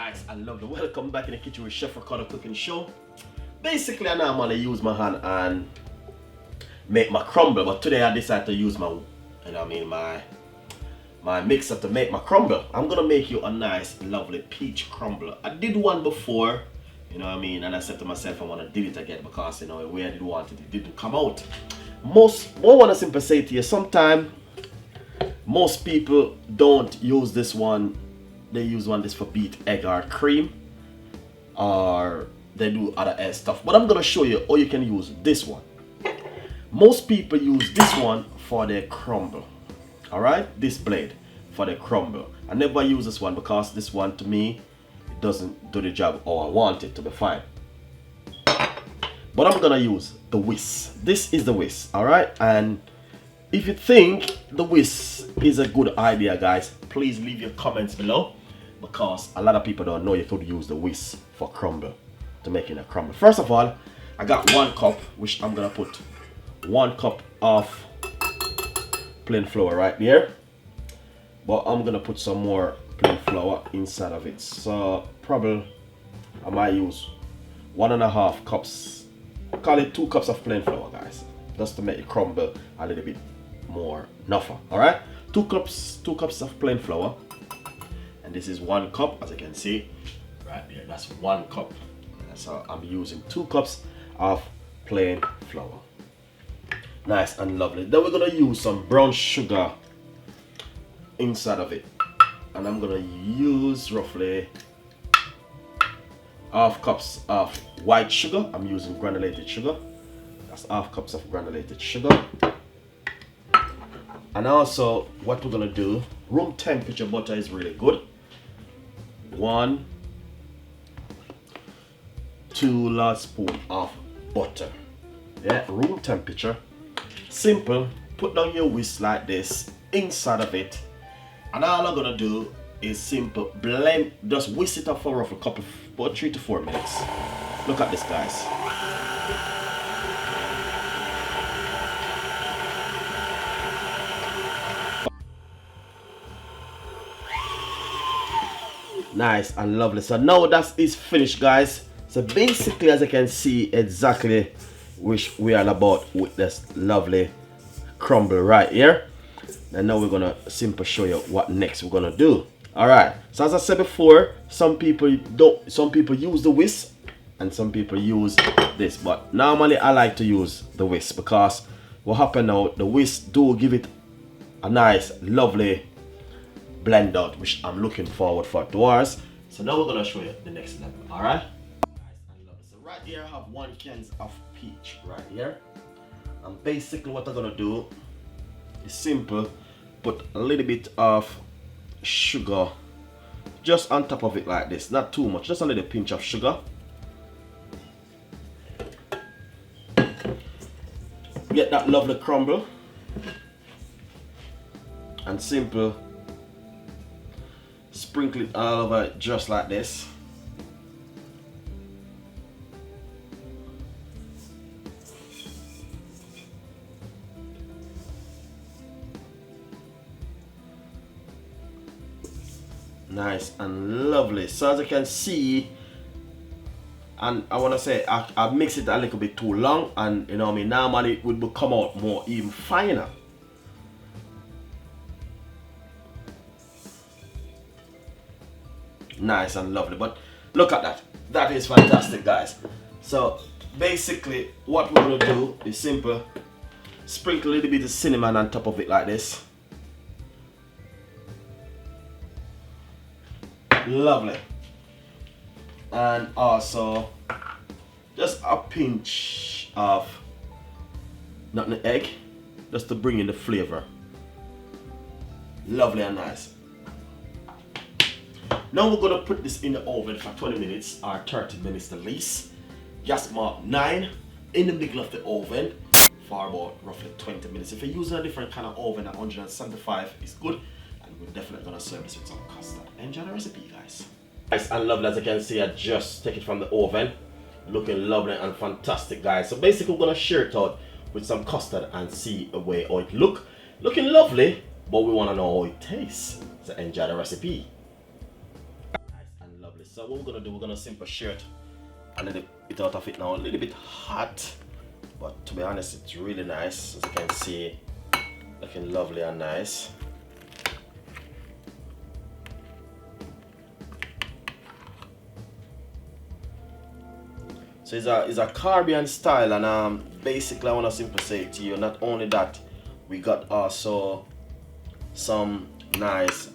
Nice and lovely. Welcome back in the kitchen with Chef Ricardo cooking show. Basically, I normally use my hand and make my crumble, but today I decided to use my mixer to make my crumble. I'm gonna make you a nice, lovely peach crumble. I did one before, and I said to myself I want to do it again because the way I did want it, it didn't come out. What I want to simply say to you, sometimes most people don't use this one. They use this for beat egg or cream, or they do other stuff. But I'm gonna show you how you can use this one. Most people use this one for their crumble. Alright, this blade for the crumble. I never use this one because this one to me, it doesn't do the job how I want it to be fine. But I'm gonna use the whisk. This is the whisk, alright? And if you think the whisk is a good idea, guys, please leave your comments below, because a lot of people don't know you could use the whisk for crumble, to making a crumble. First of all, I got 1 cup, which I'm gonna put 1 cup of plain flour right there, but I'm gonna put some more plain flour inside of it. So probably I might use 1.5 cups, call it 2 cups of plain flour, guys, just to make it crumble a little bit more nuffer. All right, 2 cups of plain flour, and this is 1 cup, as you can see right there. That's 1 cup. So I'm using 2 cups of plain flour. Nice and lovely. Then we're gonna use some brown sugar inside of it, and I'm gonna use roughly 1/2 cups of white sugar. I'm using granulated sugar. That's 1/2 cups of granulated sugar. And also, what we're gonna do, room temperature butter is really good. 2 large spoons of butter. Yeah, room temperature. Simple. Put down your whisk like this inside of it, and all I'm gonna do is simple blend. Just whisk it up for roughly about 3 to 4 minutes. Look at this, guys. Nice and lovely. So now that is finished, guys. So basically, as you can see, exactly which we are about with this lovely crumble right here. And now we're gonna simply show you what next we're gonna do. All right, so as I said before, some people use the whisk and some people use this, but normally I like to use the whisk, because what happen now, the whisk do give it a nice lovely blend out, which I'm looking forward for towards. So now we're gonna show you the next level. All right, so right here I have 1 can of peach right here, and basically what I'm gonna do is simple, put a little bit of sugar just on top of it like this, not too much, just a little pinch of sugar. Get that lovely crumble, and simple sprinkle it all over it just like this. Nice and lovely. So as you can see, and I want to say I mix it a little bit too long, and normally it would come out more even finer. Nice and lovely, but look at that. That is fantastic, guys. So basically what we're going to do is simple sprinkle a little bit of cinnamon on top of it like this. Lovely. And also just a pinch of nutmeg egg, just to bring in the flavor. Lovely and nice. Now we're gonna put this in the oven for 20 minutes or 30 minutes the least. Gas mark 9 in the middle of the oven for about roughly 20 minutes. If you're using a different kind of oven at 175 is good, and we're definitely gonna serve this with some custard. Enjoy the recipe, guys. Nice and lovely. As you can see, I just take it from the oven. Looking lovely and fantastic, guys. So basically we're gonna share it out with some custard and see a way how it looking lovely, but we want to know how it tastes. So enjoy the recipe. Nice and lovely. lovely. So what we're gonna do, we're gonna simply share it a little bit out of it now. A little bit hot, but to be honest, it's really nice. As you can see, looking lovely and nice. So it's a Caribbean style, and basically I want to simply say to you, not only that, we got also some nice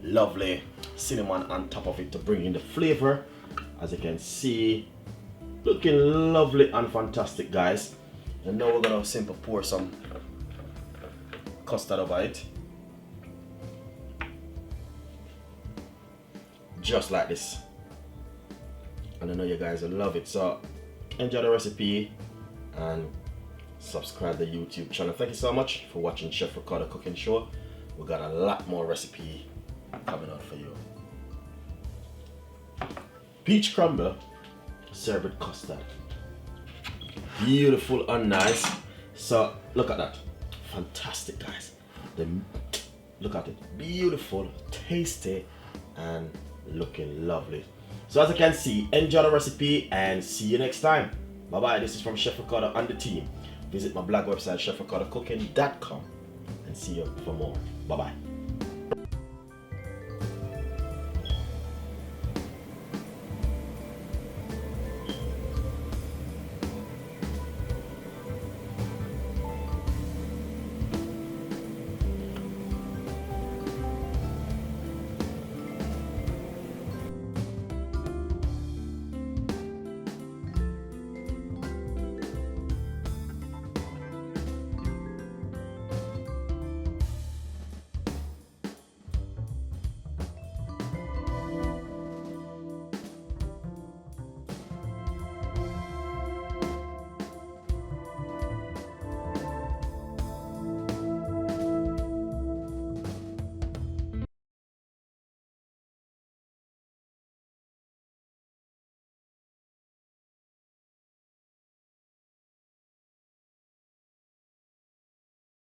lovely cinnamon on top of it to bring in the flavor. As you can see, looking lovely and fantastic, guys. And now we're gonna simply pour some custard over it, just like this. And I know you guys will love it. So enjoy the recipe and subscribe to the YouTube channel. Thank you so much for watching Chef Ricardo Cooking Show. We got a lot more recipe coming out for you. Peach crumble served with custard. Beautiful and nice. So look at that. Fantastic, guys. Look at it. Beautiful, tasty, and looking lovely. So as you can see, enjoy the recipe and see you next time. Bye bye. This is from Chef Ricardo and the team. Visit my blog website chefricardocooking.com and see you for more. Bye bye.